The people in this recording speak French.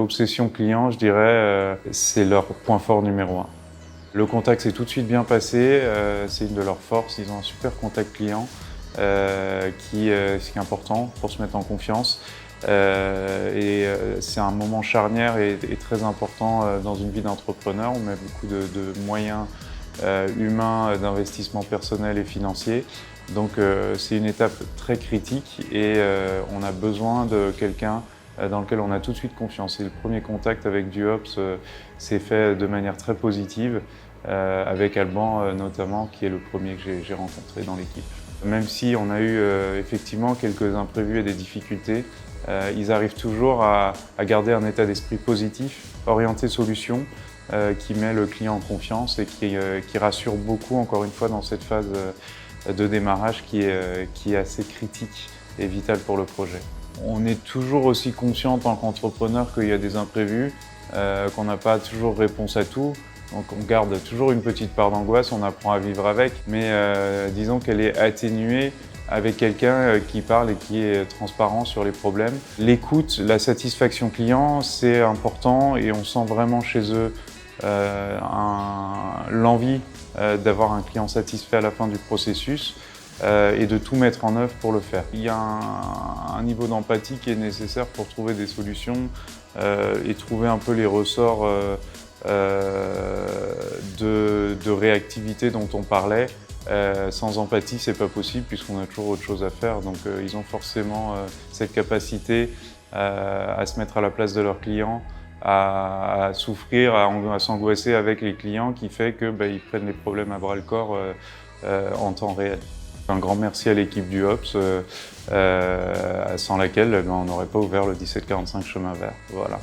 l'obsession client, je dirais, c'est leur point fort numéro un. Le contact s'est tout de suite bien passé, c'est une de leurs forces, ils ont un super contact client, ce qui est important pour se mettre en confiance. C'est un moment charnière et très important dans une vie d'entrepreneur. On met beaucoup de moyens humains, d'investissement personnel et financier. Donc c'est une étape très critique et on a besoin de quelqu'un dans lequel on a tout de suite confiance. Et le premier contact avec Duops s'est fait de manière très positive, avec Alban notamment, qui est le premier que j'ai rencontré dans l'équipe. Même si on a eu effectivement quelques imprévus et des difficultés, ils arrivent toujours à garder un état d'esprit positif, orienté solution, qui met le client en confiance et qui rassure beaucoup, encore une fois, dans cette phase de démarrage qui est assez critique et vitale pour le projet. On est toujours aussi conscient en tant qu'entrepreneur qu'il y a des imprévus, qu'on n'a pas toujours réponse à tout. Donc on garde toujours une petite part d'angoisse, on apprend à vivre avec, mais disons qu'elle est atténuée avec quelqu'un qui parle et qui est transparent sur les problèmes. L'écoute, la satisfaction client, c'est important et on sent vraiment chez eux l'envie d'avoir un client satisfait à la fin du processus et de tout mettre en œuvre pour le faire. Il y a un niveau d'empathie qui est nécessaire pour trouver des solutions et trouver un peu les ressorts de réactivité dont on parlait. Sans empathie, c'est pas possible puisqu'on a toujours autre chose à faire. Donc ils ont forcément cette capacité à se mettre à la place de leurs clients, à souffrir, à s'angoisser avec les clients, qui fait que ils prennent les problèmes à bras le corps en temps réel. Un grand merci à l'équipe Duops, sans laquelle on n'aurait pas ouvert le 1745 chemin vert. Voilà.